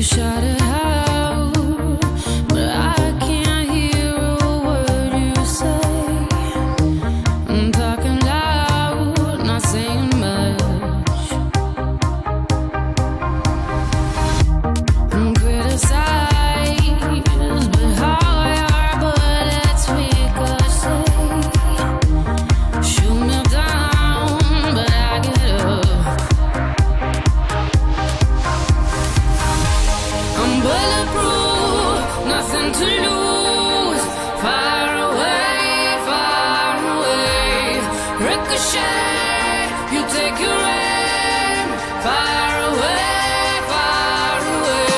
shout it out, but I can't hear a word you say. I'm talking loud, not saying much. I'm criticized, but how your bullets ricochet. Shoot me down, but I get up. I'm bulletproof, nothing to lose. Far away, ricochet. You take your